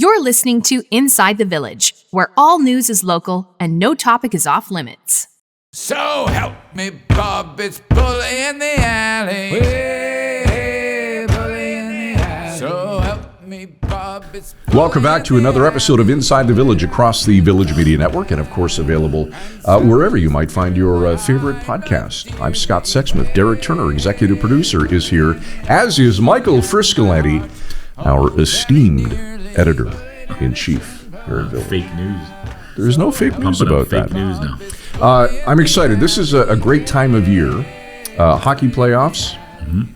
You're listening to Inside the Village, where all news is local and no topic is off limits. So help me, Bob, it's bully in the alley. Hey, bully in the alley. So help me, Bob, it's bully. Welcome back to another episode of Inside the Village across the Village Media Network, and of course available wherever you might find your favorite podcast. I'm Scott Sexsmith. Derek Turner, executive producer, is here, as is Michael Friscoletti, our esteemed editor-in-chief here at Village. Fake news. There's no fake news about that. Fake news now. I'm excited. This is a great time of year. Hockey playoffs,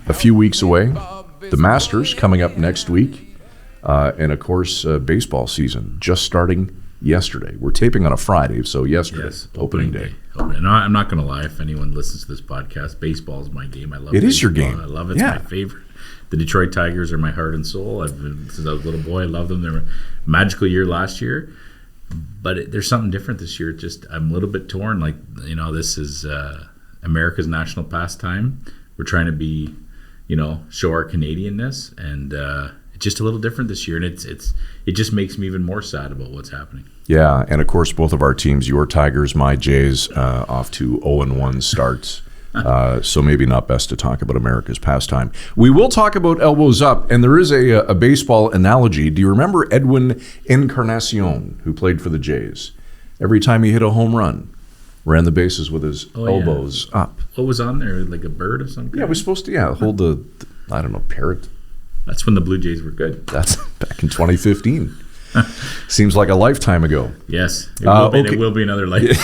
a few weeks away. The Masters coming up next week. And, of course, baseball season just starting yesterday. We're taping on a Friday, so yesterday, Yes, opening day. And I'm not going to lie. If anyone listens to this podcast, baseball is my game. I love it. It is your game. I love it. It's my favorite. The Detroit Tigers are my heart and soul. Since I was a little boy, I love them. They were a magical year last year. But there's something different this year. I'm a little bit torn. Like, this is America's national pastime. We're trying to be, show our Canadianness, and it's just a little different this year. And it just makes me even more sad about what's happening. Yeah, and of course, both of our teams, your Tigers, my Jays, off to 0-1 starts. So maybe not best to talk about America's pastime. We will talk about elbows up, and there is a baseball analogy. Do you remember Edwin Encarnacion, who played for the Jays? Every time he hit a home run, ran the bases with his elbows up. What was on there, like a bird or something? Yeah, we're supposed to hold the parrot. That's when the Blue Jays were good. That's back in 2015. Seems like a lifetime ago. Yes, it will be another lifetime.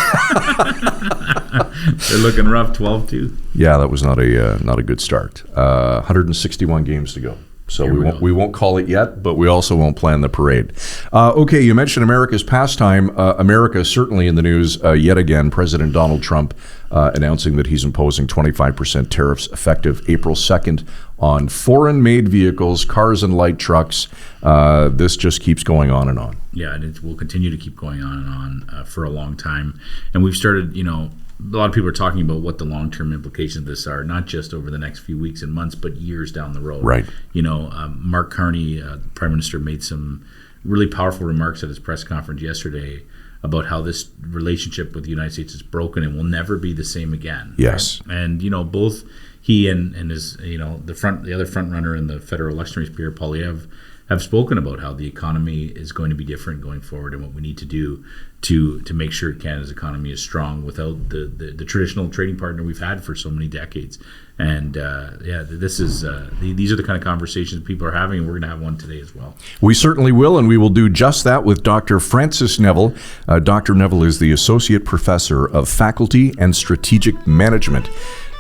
They're looking rough, 12-2. Yeah, that was not a good start. 161 games to go. So we won't call it yet, but we also won't plan the parade. Okay, you mentioned America's pastime. America certainly in the news yet again. President Donald Trump announcing that he's imposing 25% tariffs effective April 2nd on foreign-made vehicles, cars and light trucks. This just keeps going on and on. Yeah, and it will continue to keep going on and on for a long time. And we've started, a lot of people are talking about what the long-term implications of this are, not just over the next few weeks and months, but years down the road. Right. Mark Carney, the Prime Minister, made some really powerful remarks at his press conference yesterday about how this relationship with the United States is broken and will never be the same again. Yes. Right? And, both he and his, the other front runner in the federal election race, Pierre Poilievre, have spoken about how the economy is going to be different going forward and what we need to do to make sure Canada's economy is strong without the traditional trading partner we've had for so many decades. And this is these are the kind of conversations people are having, and we're going to have one today as well. We certainly will, and we will do just that with Dr. François Neville. Dr. Neville is the Associate Professor of Faculty and Strategic Management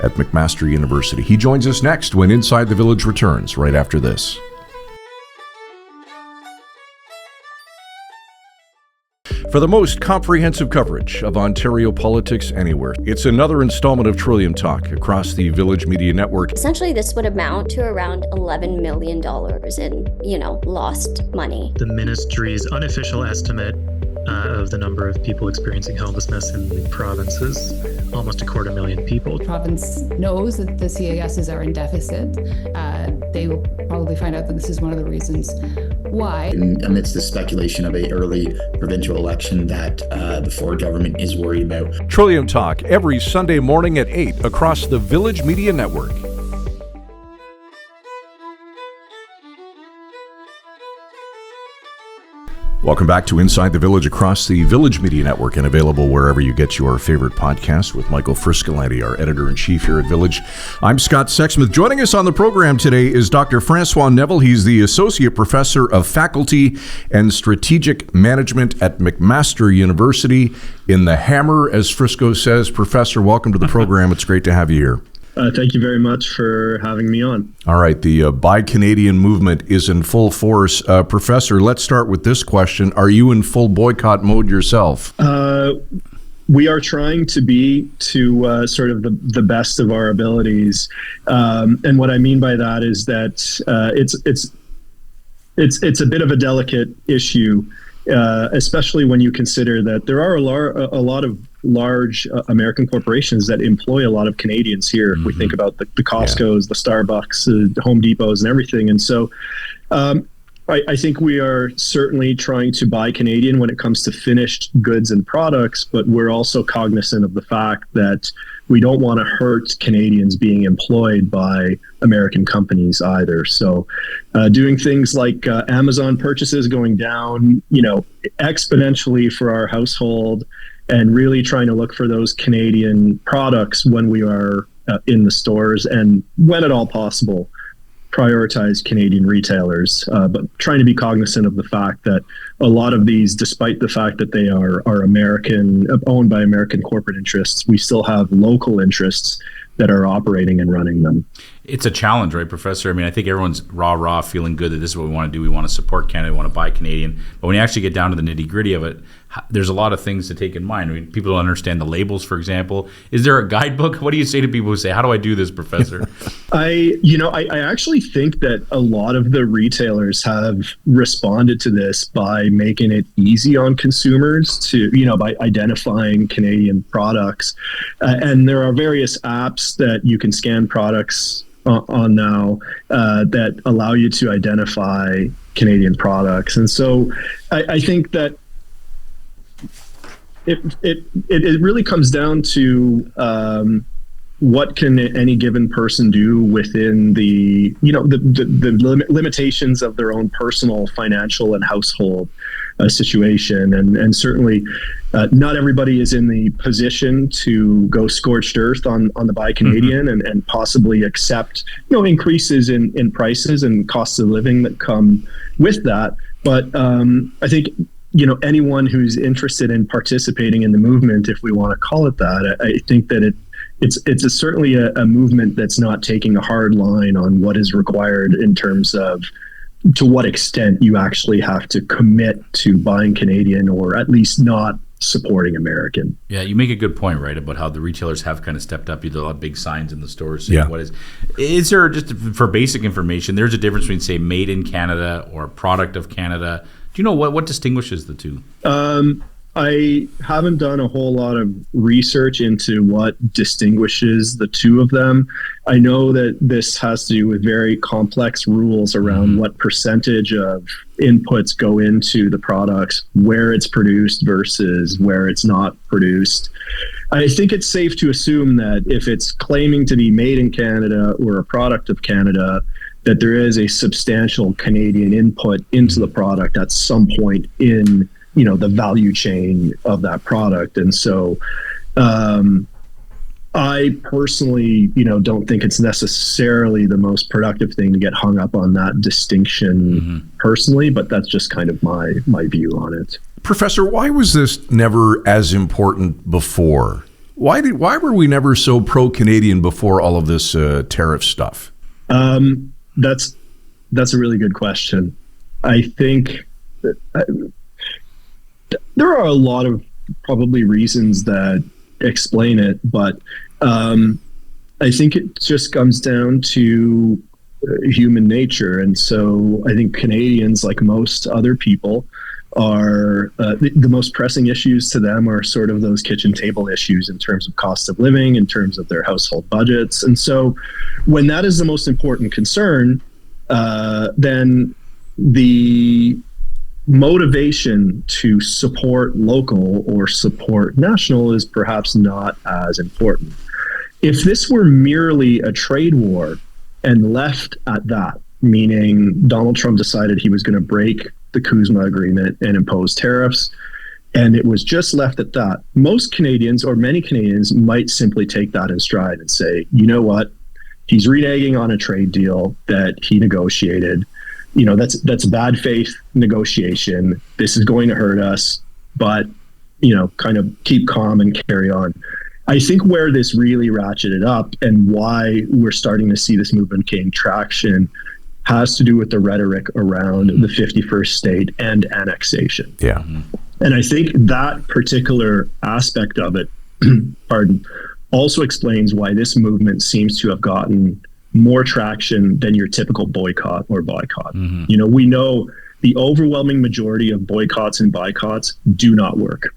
at McMaster University. He joins us next when Inside the Village returns, right after this. For the most comprehensive coverage of Ontario politics anywhere, it's another installment of Trillium Talk across the Village Media Network. Essentially, this would amount to around $11 million in, lost money. The ministry's unofficial estimate of the number of people experiencing homelessness in the province is almost 250,000 people. The province knows that the CASs are in deficit. They will probably find out that this is one of the reasons why. Amidst the speculation of an early provincial election that the Ford government is worried about. Trillium Talk every Sunday morning at 8 across the Village Media Network. Welcome back to Inside the Village across the Village Media Network and available wherever you get your favorite podcast with Michael Friscoletti, our editor-in-chief here at Village. I'm Scott Sexsmith. Joining us on the program today is Dr. François Neville. He's the Associate Professor of Faculty and Strategic Management at McMaster University in the Hammer, as Frisco says. Professor, welcome to the program. It's great to have you here. Thank you very much for having me on. All right, the Buy Canadian movement is in full force. Professor, let's start with this question. Are you in full boycott mode yourself? We are trying to be to sort of the best of our abilities. And what I mean by that is that it's a bit of a delicate issue, especially when you consider that there are a lot of large American corporations that employ a lot of Canadians here. Mm-hmm. We think about the Costco's, the Starbucks, the Home Depots, and everything. And so I think we are certainly trying to buy Canadian when it comes to finished goods and products, but we're also cognizant of the fact that we don't want to hurt Canadians being employed by American companies either. So doing things like Amazon purchases going down, exponentially for our household, and really trying to look for those Canadian products when we are in the stores, and when at all possible, prioritize Canadian retailers, but trying to be cognizant of the fact that a lot of these, despite the fact that they are American, owned by American corporate interests, we still have local interests that are operating and running them. It's a challenge, right, Professor? I mean, I think everyone's rah, feeling good that this is what we want to do. We want to support Canada. We want to buy Canadian. But when you actually get down to the nitty-gritty of it, there's a lot of things to take in mind. I mean, people don't understand the labels, for example. Is there a guidebook? What do you say to people who say, how do I do this, Professor? I actually think that a lot of the retailers have responded to this by making it easy on consumers to, by identifying Canadian products. And there are various apps that you can scan products on now that allow you to identify Canadian products. And so I think that it really comes down to what can any given person do within the limitations of their own personal financial and household situation. And certainly not everybody is in the position to go scorched earth on the Buy Canadian and possibly accept increases in prices and costs of living that come with that. But I think anyone who's interested in participating in the movement, if we want to call it that, I think that it's certainly a movement that's not taking a hard line on what is required in terms of to what extent you actually have to commit to buying Canadian, or at least not supporting American. Yeah, you make a good point, right, about how the retailers have kind of stepped up. You do a lot of big signs in the stores saying what is there, just for basic information, there's a difference between, say, made in Canada or product of Canada. Do you know what distinguishes the two? I haven't done a whole lot of research into what distinguishes the two of them. I know that this has to do with very complex rules around what percentage of inputs go into the products, where it's produced versus where it's not produced. I think it's safe to assume that if it's claiming to be made in Canada or a product of Canada, that there is a substantial Canadian input into the product at some point in the value chain of that product. And so I personally, don't think it's necessarily the most productive thing to get hung up on that distinction personally, but that's just kind of my view on it. Professor, why was this never as important before? Why were we never so pro-Canadian before all of this tariff stuff? That's a really good question. I think there are a lot of probably reasons that explain it, but I think it just comes down to human nature. And so I think Canadians, like most other people, are the most pressing issues to them are sort of those kitchen table issues in terms of cost of living, in terms of their household budgets. And so when that is the most important concern, then the motivation to support local or support national is perhaps not as important. If this were merely a trade war and left at that, meaning Donald Trump decided he was going to break the Kuzma agreement and impose tariffs, and it was just left at that, most Canadians, or many Canadians, might simply take that in stride and say, you know what, he's reneging on a trade deal that he negotiated. That's bad faith negotiation. This is going to hurt us, but, kind of keep calm and carry on. I think where this really ratcheted up and why we're starting to see this movement gain traction has to do with the rhetoric around the 51st state and annexation. Yeah. And I think that particular aspect of it, also explains why this movement seems to have gotten more traction than your typical boycott or boycott. We know the overwhelming majority of boycotts and boycotts do not work.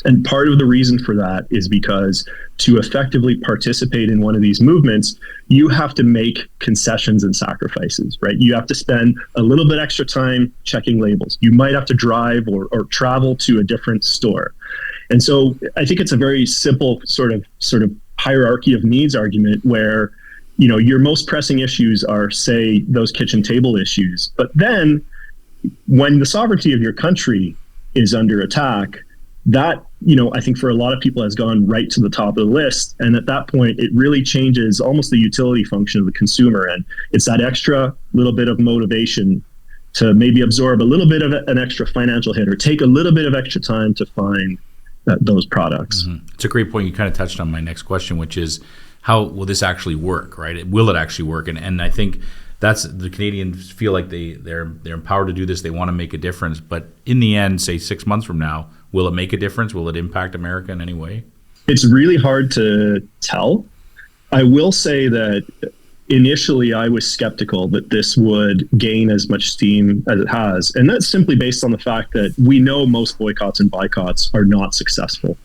And part of the reason for that is because to effectively participate in one of these movements, you have to make concessions and sacrifices, right? You have to spend a little bit extra time checking labels. You might have to drive or travel to a different store. And so I think it's a very simple sort of hierarchy of needs argument where, you know, your most pressing issues are, say, those kitchen table issues. But then when the sovereignty of your country is under attack, that, you know, I think for a lot of people has gone right to the top of the list. And at that point, it really changes almost the utility function of the consumer. And it's that extra little bit of motivation to maybe absorb a little bit of an extra financial hit or take a little bit of extra time to find those products. Mm-hmm. It's a great point. You kind of touched on my next question, which is how will this actually work, right? Will it actually work? And I think that's the Canadians feel like they're empowered to do this. They want to make a difference. But in the end, say 6 months from now, will it make a difference? Will it impact America in any way? It's really hard to tell. I will say that initially I was skeptical that this would gain as much steam as it has. And that's simply based on the fact that we know most boycotts and boycotts are not successful.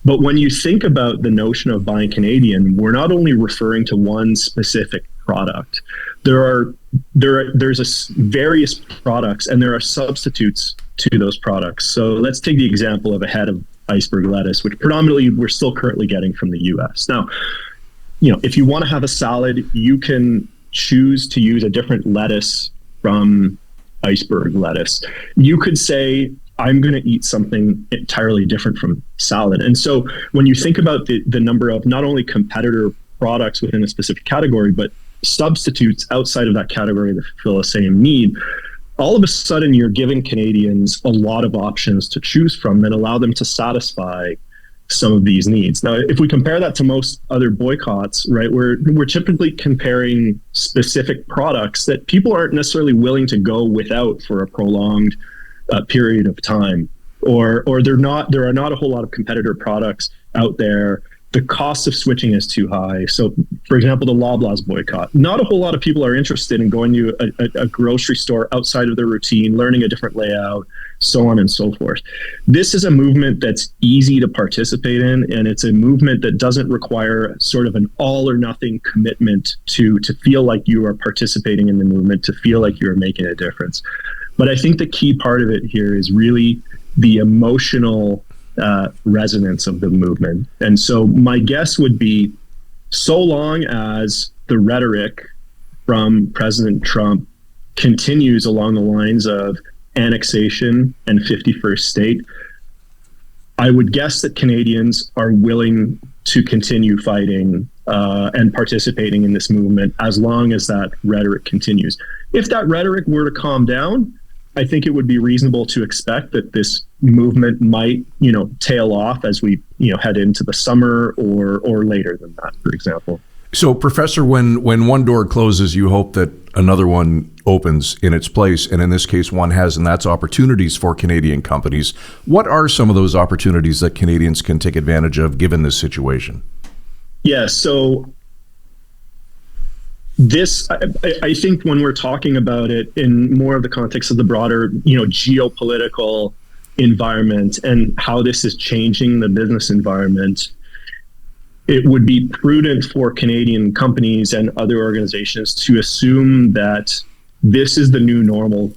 But when you think about the notion of buying Canadian, we're not only referring to one specific product. There's various products and there are substitutes to those products. So let's take the example of a head of iceberg lettuce, which predominantly we're still currently getting from the US. Now, you know, if you want to have a salad, you can choose to use a different lettuce from iceberg lettuce. You could say, I'm going to eat something entirely different from salad. And so when you think about the number of not only competitor products within a specific category, but substitutes outside of that category that fulfill the same need, all of a sudden you're giving Canadians a lot of options to choose from that allow them to satisfy some of these needs. Now, if we compare that to most other boycotts, right, we're typically comparing specific products that people aren't necessarily willing to go without for a prolonged period of time, or there are not a whole lot of competitor products out there. The cost of switching is too high. So, for example, the Loblaws boycott, not a whole lot of people are interested in going to a grocery store outside of their routine, learning a different layout, so on and so forth. This is a movement that's easy to participate in, and it's a movement that doesn't require sort of an all or nothing commitment to feel like you are participating in the movement, to feel like you're making a difference. But I think the key part of it here is really the emotional resonance of the movement. And so my guess would be, so long as the rhetoric from President Trump continues along the lines of annexation and 51st state, I would guess that Canadians are willing to continue fighting and participating in this movement as long as that rhetoric continues. If that rhetoric were to calm down, I think it would be reasonable to expect that this movement might, you know, tail off as we, you know, head into the summer or later than that, for example. So, Professor, when one door closes, you hope that another one opens in its place, and in this case, one has, and that's opportunities for Canadian companies. What are some of those opportunities that Canadians can take advantage of given this situation? Yeah, so this, I think when we're talking about it in more of the context of the broader, you know, geopolitical environment and how this is changing the business environment, it would be prudent for Canadian companies and other organizations to assume that this is the new normal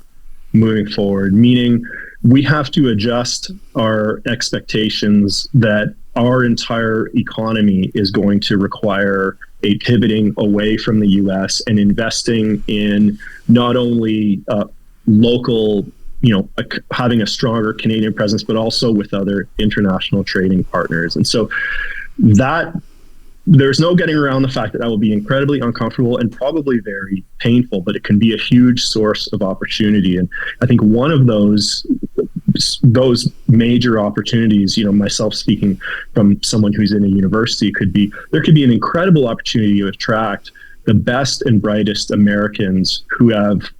moving forward, meaning we have to adjust our expectations that our entire economy is going to require a pivoting away from the US and investing in not only local, you know, having a stronger Canadian presence, but also with other international trading partners. And so that there's no getting around the fact that will be incredibly uncomfortable and probably very painful, but it can be a huge source of opportunity. And I think one of those major opportunities, you know, myself speaking from someone who's in a university, there could be an incredible opportunity to attract the best and brightest Americans who have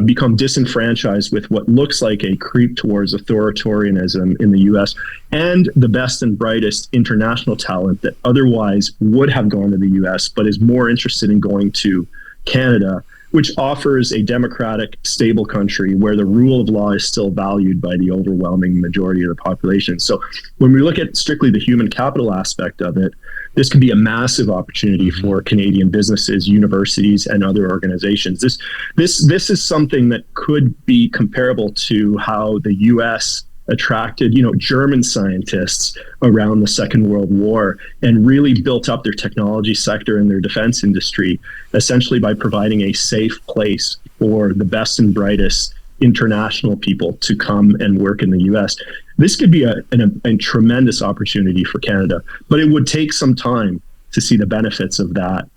become disenfranchised with what looks like a creep towards authoritarianism in the US, and the best and brightest international talent that otherwise would have gone to the US but is more interested in going to Canada, which offers a democratic, stable country where the rule of law is still valued by the overwhelming majority of the population. So when we look at strictly the human capital aspect of it, this could be a massive opportunity for Canadian businesses, universities, and other organizations. This is something that could be comparable to how the U.S. attracted, German scientists around the Second World War and really built up their technology sector and their defense industry, essentially by providing a safe place for the best and brightest international people to come and work in the U.S. This could be a tremendous opportunity for Canada, but it would take some time to see the benefits of that,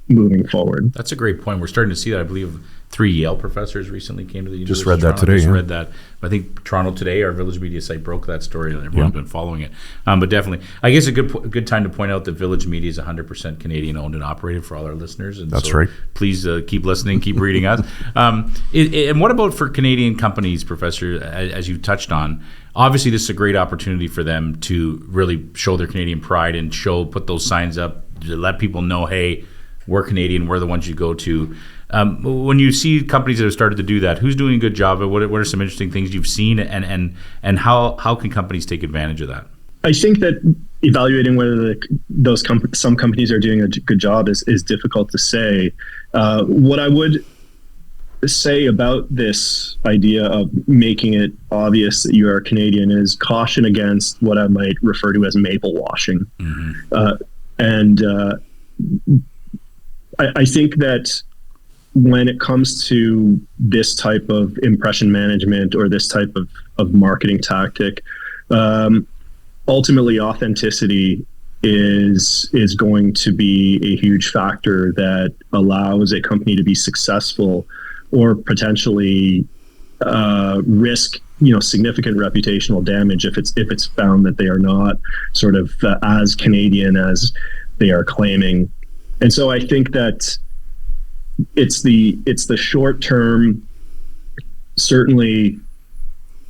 moving forward. That's a great point. We're starting to see that. I believe 3 Yale professors recently came to the University Just read of that Toronto. today. Just Yeah. read that. I think Toronto Today, our Village Media site, broke that story, and everyone's been following it. But definitely, I guess a good time to point out that Village Media is 100% Canadian owned and operated for all our listeners. And That's so right. Please keep listening, keep reading us. And what about for Canadian companies, Professor, as you touched on? Obviously, this is a great opportunity for them to really show their Canadian pride and put those signs up to let people know, hey, we're Canadian, we're the ones you go to. When you see companies that have started to do that, who's doing a good job? What are some interesting things you've seen, and how can companies take advantage of that? I think that evaluating whether some companies are doing a good job is difficult to say. What I would say about this idea of making it obvious that you are Canadian is caution against what I might refer to as maple washing. I think that when it comes to this type of impression management or this type of marketing tactic, ultimately authenticity is going to be a huge factor that allows a company to be successful or potentially risk significant reputational damage if it's found that they are not sort of as Canadian as they are claiming. And so I think that it's the short term, certainly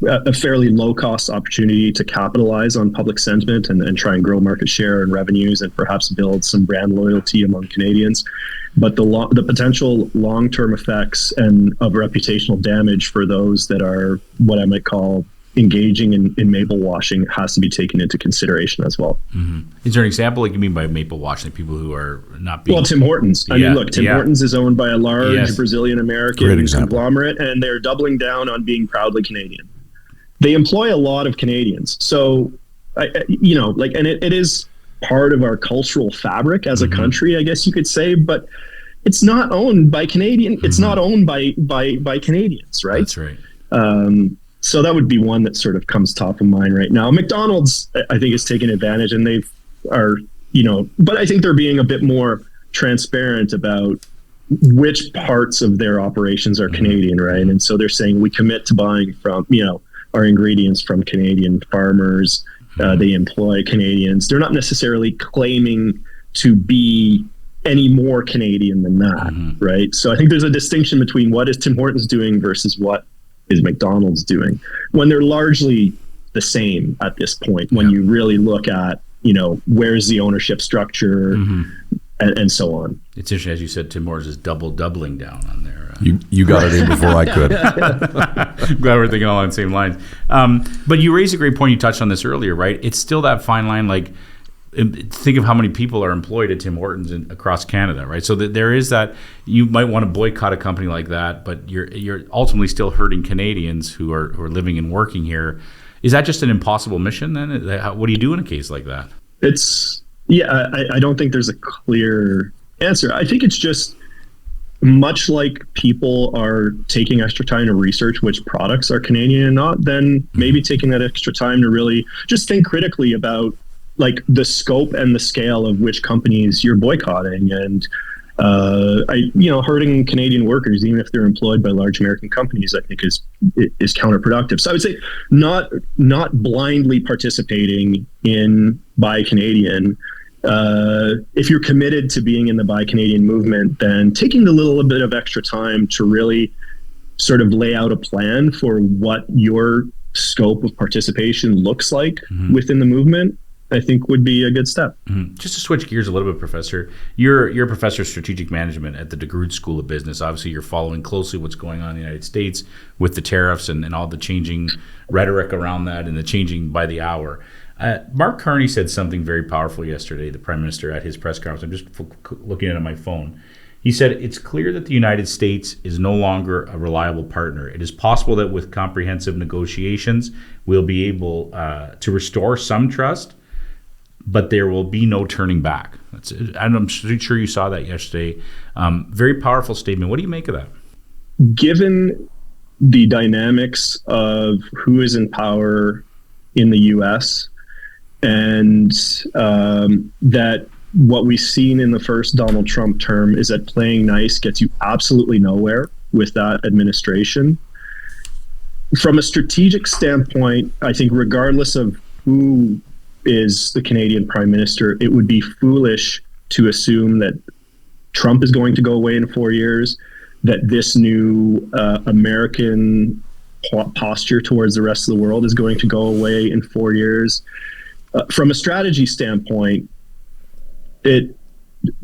a fairly low cost opportunity to capitalize on public sentiment and try and grow market share and revenues and perhaps build some brand loyalty among Canadians. But the potential long term effects and of reputational damage for those that are what I might call engaging in maple washing has to be taken into consideration as well. Is there an example like you mean by maple washing? People who are not being... Well, Tim Hortons. I mean, look, Tim Hortons is owned by a large Brazilian-American conglomerate, and they're doubling down on being proudly Canadian. They employ a lot of Canadians. So, and it is part of our cultural fabric as a country, I guess you could say, but it's not owned by Canadian. It's not owned by Canadians, right? That's right. So that would be one that sort of comes top of mind right now. McDonald's, I think, is taking advantage, and but I think they're being a bit more transparent about which parts of their operations are Canadian, right? And so they're saying we commit to buying from, our ingredients from Canadian farmers. They employ Canadians. They're not necessarily claiming to be any more Canadian than that, right? So I think there's a distinction between what is Tim Hortons doing versus what is McDonald's doing, when they're largely the same at this point, when you really look at, where's the ownership structure and so on. It's interesting, as you said, Tim Hortons is doubling down on there. You got it in before I could. I'm glad we're thinking all on the same lines. But you raised a great point. You touched on this earlier, right? It's still that fine line, like, think of how many people are employed at Tim Hortons across Canada, right? So there is that you might want to boycott a company like that, but you're ultimately still hurting Canadians who are living and working here. Is that just an impossible mission then? What do you do in a case like that? I don't think there's a clear answer. I think it's just much like people are taking extra time to research which products are Canadian and not, then maybe taking that extra time to really just think critically about like the scope and the scale of which companies you're boycotting, and hurting Canadian workers, even if they're employed by large American companies, I think is counterproductive. So I would say not blindly participating in Buy Canadian. If you're committed to being in the Buy Canadian movement, then taking a little bit of extra time to really sort of lay out a plan for what your scope of participation looks like within the movement I think would be a good step. Mm-hmm. Just to switch gears a little bit, Professor, you're a professor of strategic management at the DeGroote School of Business. Obviously, you're following closely what's going on in the United States with the tariffs and all the changing rhetoric around that and the changing by the hour. Mark Carney said something very powerful yesterday, the Prime Minister, at his press conference. I'm just looking at it on my phone. He said, "It's clear that the United States is no longer a reliable partner. It is possible that with comprehensive negotiations, we'll be able to restore some trust, but there will be no turning back." I'm sure you saw that yesterday. Very powerful statement. What do you make of that? Given the dynamics of who is in power in the U.S. and that what we've seen in the first Donald Trump term is that playing nice gets you absolutely nowhere with that administration. From a strategic standpoint, I think regardless of who is the Canadian Prime Minister, it would be foolish to assume that Trump is going to go away in 4 years, that this new American posture towards the rest of the world is going to go away in 4 years. From a strategy standpoint,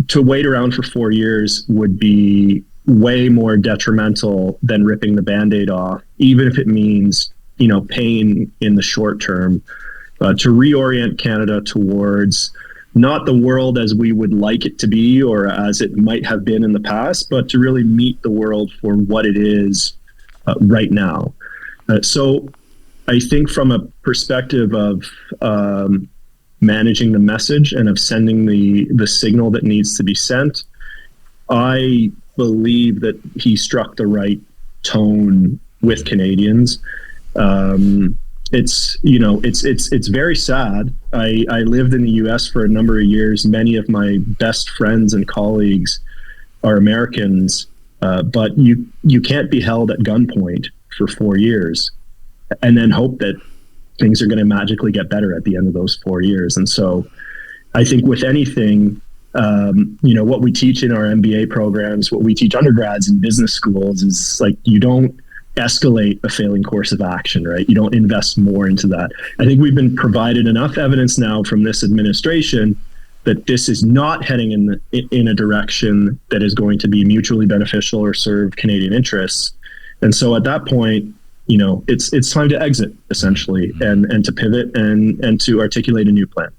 to wait around for 4 years would be way more detrimental than ripping the Band-Aid off, even if it means, pain in the short term. To reorient Canada towards not the world as we would like it to be or as it might have been in the past, but to really meet the world for what it is right now. So I think from a perspective of managing the message and of sending the signal that needs to be sent, I believe that he struck the right tone with Canadians. It's very sad. I lived in the U.S. for a number of years. Many of my best friends and colleagues are Americans, but you can't be held at gunpoint for 4 years and then hope that things are going to magically get better at the end of those 4 years. And so I think with anything, what we teach in our MBA programs, what we teach undergrads in business schools is like, you don't escalate a failing course of action, right? You don't invest more into that. I think we've been provided enough evidence now from this administration that this is not heading in a direction that is going to be mutually beneficial or serve Canadian interests. And so at that point, it's time to exit, essentially, and to pivot and to articulate a new plan.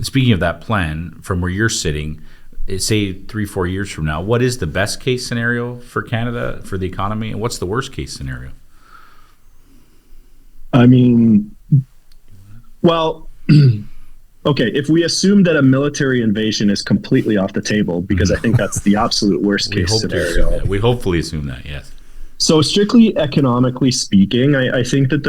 Speaking of that plan, from where you're sitting, say 3-4 years from now, what is the best case scenario for Canada, for the economy, and what's the worst case scenario? I mean, well, okay, if we assume that a military invasion is completely off the table, because I think that's the absolute worst case scenario. We hopefully assume that, yes. So strictly economically speaking, I think that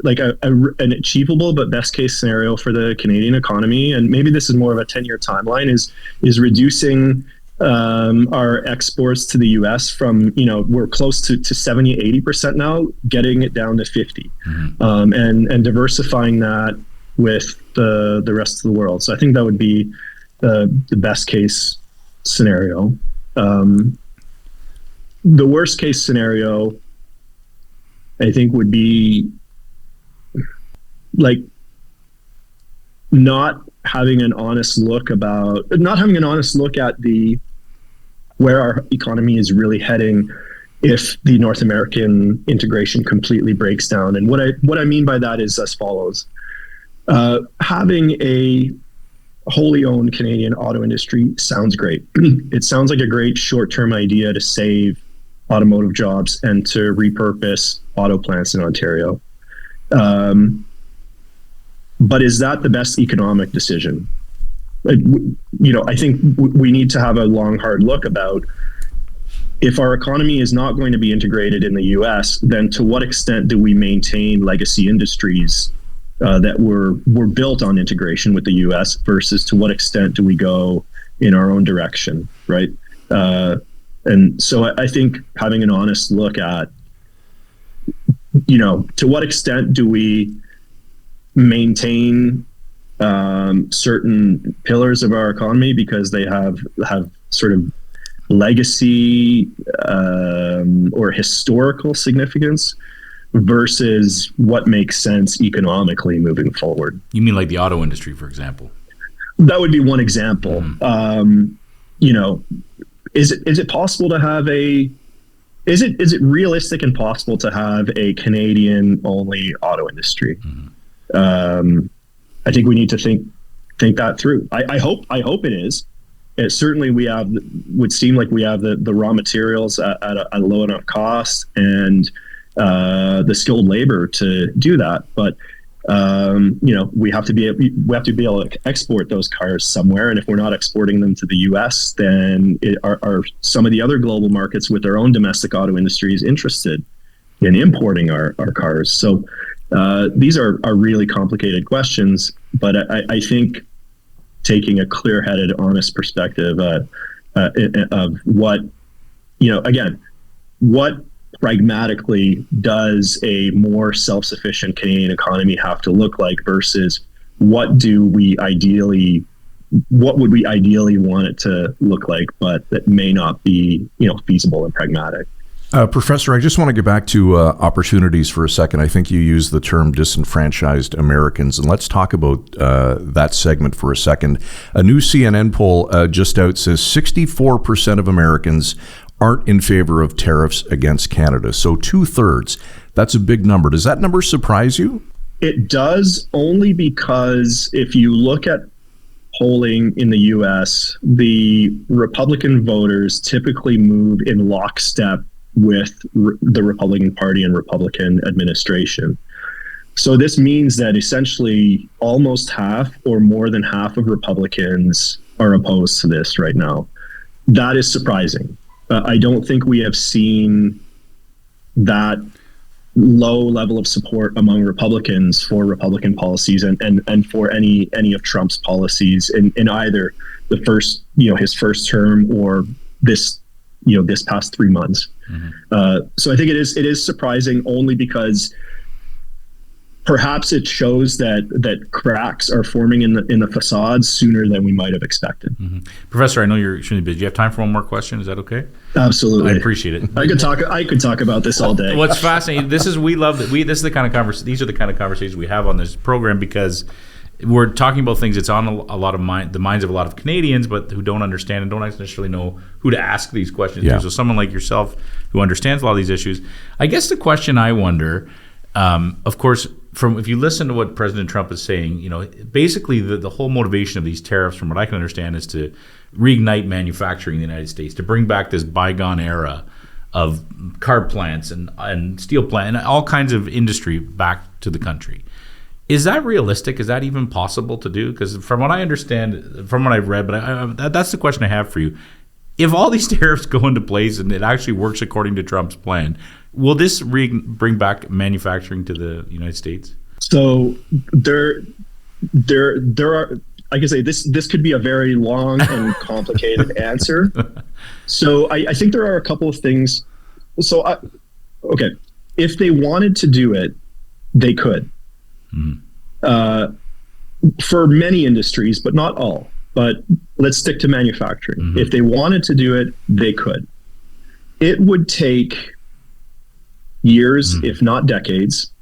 an achievable but best case scenario for the Canadian economy, and maybe this is more of a 10-year timeline, is reducing our exports to the U.S. from, we're close to 70-80% now, getting it down to 50, and diversifying that with the rest of the world. So I think that would be the best case scenario. The worst case scenario, I think, would be like not having an honest look at where our economy is really heading if the North American integration completely breaks down. And what I mean by that is as follows. Having a wholly owned Canadian auto industry sounds great. It sounds like a great short-term idea to save automotive jobs and to repurpose auto plants in Ontario. But is that the best economic decision? I think we need to have a long, hard look about if our economy is not going to be integrated in the U.S., then to what extent do we maintain legacy industries that were built on integration with the U.S. versus to what extent do we go in our own direction, right? And so I think having an honest look at, to what extent do we maintain certain pillars of our economy because they have sort of legacy or historical significance versus what makes sense economically moving forward. You mean like the auto industry, for example? That would be one example. You know, is it possible to have is it realistic and possible to have a Canadian only auto industry? I think we need to think that through. I hope it is. It certainly would seem like we have the raw materials at a low enough cost and the skilled labor to do that. But you know, we have to be able to export those cars somewhere. And if we're not exporting them to the U.S., then are some of the other global markets with their own domestic auto industries interested in importing our cars? So these are really complicated questions. But I think taking a clear-headed, honest perspective of what, you know, again, what pragmatically does a more self-sufficient Canadian economy have to look like versus what would we ideally want it to look like, but that may not be, you know, feasible and pragmatic. Professor, I just want to get back to opportunities for a second. I think you used the term disenfranchised Americans, and let's talk about that segment for a second. A new CNN poll just out says 64% of Americans aren't in favor of tariffs against Canada. So 2/3. That's a big number. Does that number surprise you? It does, only because if you look at polling in the U.S., the Republican voters typically move in lockstep with the Republican Party and Republican administration. So this means that essentially almost half or more than half of Republicans are opposed to this right now. That is surprising. I don't think we have seen that low level of support among Republicans for Republican policies and for any of Trump's policies in either the first, you know, his first term or this past 3 months. So I think it is surprising, only because perhaps it shows that cracks are forming in the facades sooner than we might have expected. Professor, I know you're extremely busy. Do you have time for one more question? Is that okay? Absolutely. I appreciate it. I could talk about this all day. What's fascinating, these are the kind of conversations we have on this program, because we're talking about things that's on a lot of the minds of a lot of Canadians, but who don't understand and don't necessarily know who to ask these questions to. So someone like yourself who understands a lot of these issues. I guess the question I wonder, of course, if you listen to what President Trump is saying, you know, basically the whole motivation of these tariffs, from what I can understand, is to reignite manufacturing in the United States, to bring back this bygone era of car plants and steel plant and all kinds of industry back to the country. Is that realistic? Is that even possible to do? Because from what I understand, from what I've read, but that's the question I have for you. If all these tariffs go into place and it actually works according to Trump's plan, will this bring back manufacturing to the United States? So there are, I can say this could be a very long and complicated answer. So I think there are a couple of things. So okay, if they wanted to do it, they could. For many industries, but not all. But let's stick to manufacturing. If they wanted to do it, they could. It would take years, if not decades.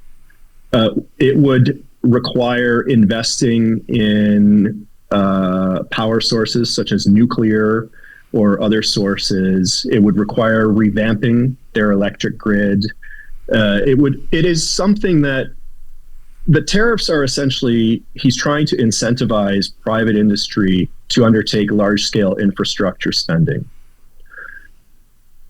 It would require investing in power sources such as nuclear or other sources. It would require revamping their electric grid. It is something that the tariffs are essentially, he's trying to incentivize private industry to undertake large-scale infrastructure spending.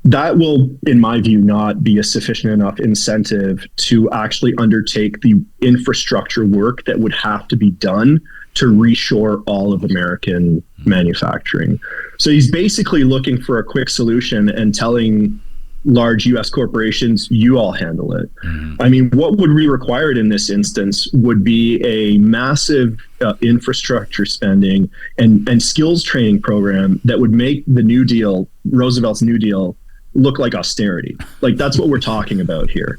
That will, in my view, not be a sufficient enough incentive to actually undertake the infrastructure work that would have to be done to reshore all of American manufacturing. So he's basically looking for a quick solution and telling large U.S. corporations, you all handle it. I mean, what would be required in this instance would be a massive infrastructure spending and skills training program that would make the New Deal, Roosevelt's New Deal, look like austerity. Like, that's what we're talking about here.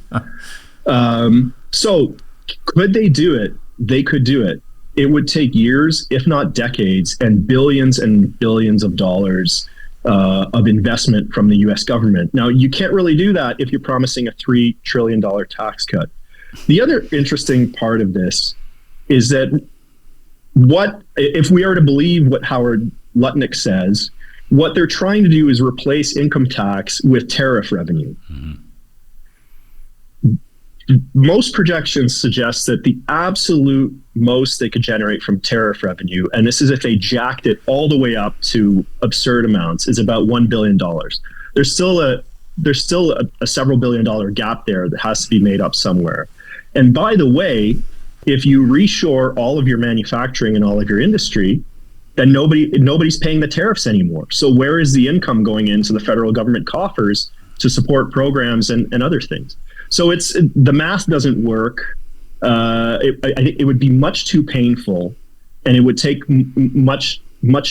So could they do it? They could do it. It would take years, if not decades, and billions of dollars of investment from the U.S. government. Now, you can't really do that if you're promising a $3 trillion tax cut. The other interesting part of this is that if we are to believe what Howard Lutnick says, what they're trying to do is replace income tax with tariff revenue. Mm-hmm. Most projections suggest that the absolute most they could generate from tariff revenue, and this is if they jacked it all the way up to absurd amounts, is about $1 billion. There's still a several $1 billion gap there that has to be made up somewhere. And by the way, if you reshore all of your manufacturing and all of your industry, then nobody's paying the tariffs anymore. So where is the income going into the federal government coffers to support programs and other things? So the math doesn't work. I think it would be much too painful, and it would take much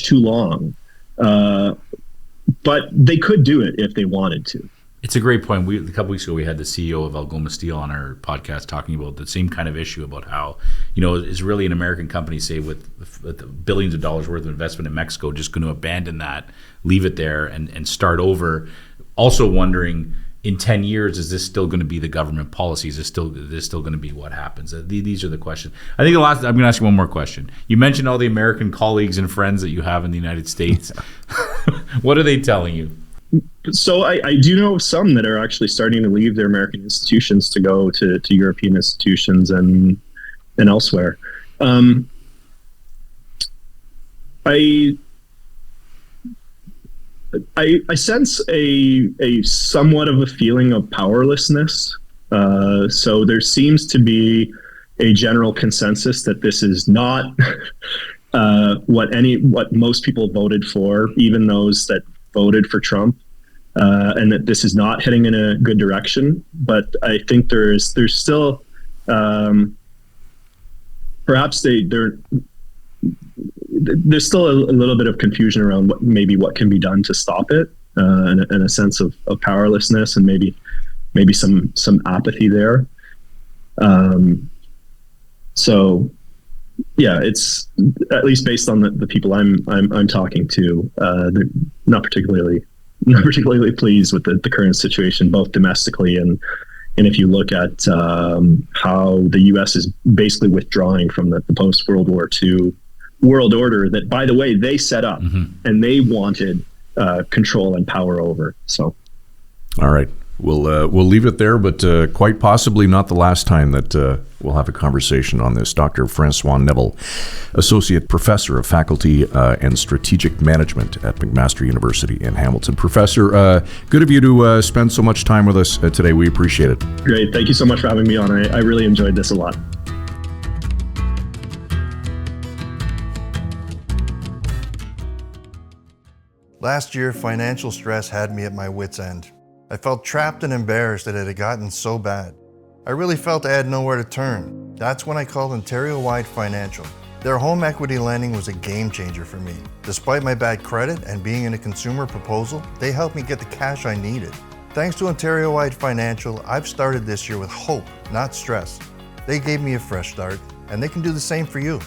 too long. But they could do it if they wanted to. It's a great point. A couple weeks ago, we had the CEO of Algoma Steel on our podcast talking about the same kind of issue about how, is really an American company, say, with billions of dollars worth of investment in Mexico, just going to abandon that, leave it there, and start over. Also wondering, in 10 years, is this still going to be the government policy? Is this still going to be what happens? These are the questions. I think I'm going to ask you one more question. You mentioned all the American colleagues and friends that you have in the United States. What are they telling you? So I do know some that are actually starting to leave their American institutions to go to European institutions and elsewhere. I sense a somewhat of a feeling of powerlessness. So there seems to be a general consensus that this is not what most people voted for, even those that voted for Trump, and that this is not heading in a good direction. But I think there's still perhaps there's still a little bit of confusion around what can be done to stop it, and a sense of powerlessness, and maybe some apathy there. So yeah, it's at least based on the people I'm talking to, they're not particularly pleased with the current situation, both domestically and if you look at how the U.S. is basically withdrawing from the post World War II world order that, by the way, they set up, and they wanted control and power over. So, all right, we'll leave it there, but quite possibly not the last time that we'll have a conversation on this. Dr. François Neville, Associate Professor of Faculty and Strategic Management at McMaster University in Hamilton. Professor, good of you to spend so much time with us today. We appreciate it. Great. Thank you so much for having me on. I really enjoyed this a lot. Last year, financial stress had me at my wit's end. I felt trapped and embarrassed that it had gotten so bad. I really felt I had nowhere to turn. That's when I called Ontario-wide Financial. Their home equity lending was a game changer for me. Despite my bad credit and being in a consumer proposal, they helped me get the cash I needed. Thanks to Ontario-wide Financial, I've started this year with hope, not stress. They gave me a fresh start, and they can do the same for you.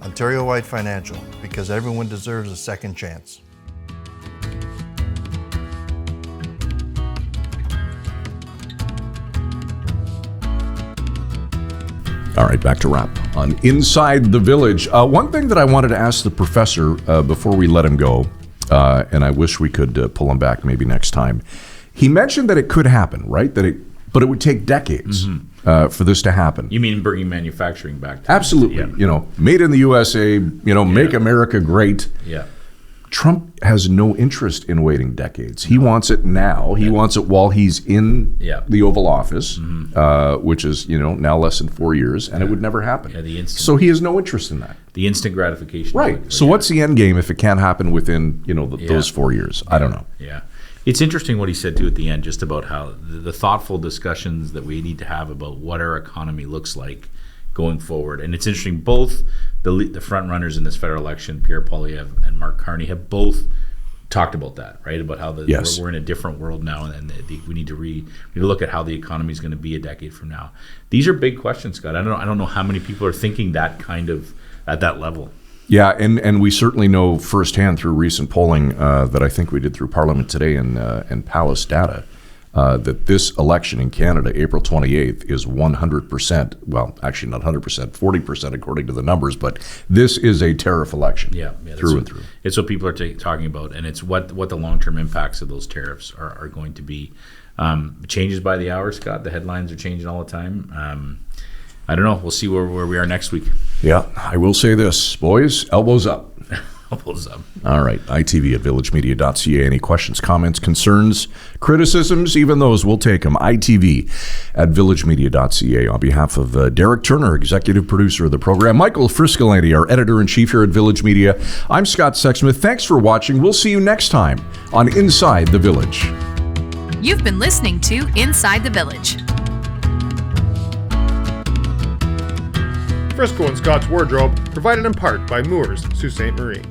Ontario-wide Financial, because everyone deserves a second chance. All right, back to wrap on Inside the Village. One thing that I wanted to ask the professor before we let him go, and I wish we could pull him back maybe next time. He mentioned that it could happen, right? But it would take decades for this to happen. You mean bringing manufacturing back to Absolutely. Yeah. Made in the USA, make America great. Yeah. Trump has no interest in waiting decades. He wants it now. He wants it while he's in the Oval Office, which is, now less than 4 years, and it would never happen. Yeah, so he has no interest in that. The instant gratification. Right. So what's the end game if it can't happen within, those 4 years? I don't know. Yeah. It's interesting what he said, too, at the end, just about how the thoughtful discussions that we need to have about what our economy looks like going forward. And it's interesting, both the front runners in this federal election, Pierre Poilievre and Mark Carney, have both talked about that, right? About how we're in a different world now, and we need to look at how the economy is going to be a decade from now. These are big questions, Scott. I don't know how many people are thinking that kind of at that level. Yeah, and we certainly know firsthand through recent polling that I think we did through Parliament Today and Palace data that this election in Canada, April 28th, is 100%, well, actually not 100%, 40% according to the numbers, but this is a tariff election through and through. It's what people are talking about, and it's what the long-term impacts of those tariffs are going to be. Changes by the hour, Scott. The headlines are changing all the time. I don't know. We'll see where we are next week. Yeah, I will say this, boys, elbows up. Elbows up. All right, ITV at villagemedia.ca. Any questions, comments, concerns, criticisms, even those, we'll take them. ITV at villagemedia.ca. On behalf of Derek Turner, executive producer of the program, Michael Friscolanti, our editor-in-chief here at Village Media, I'm Scott Sexsmith. Thanks for watching. We'll see you next time on Inside the Village. You've been listening to Inside the Village. Frisco and Scott's Wardrobe, provided in part by Moores, Sault Ste. Marie.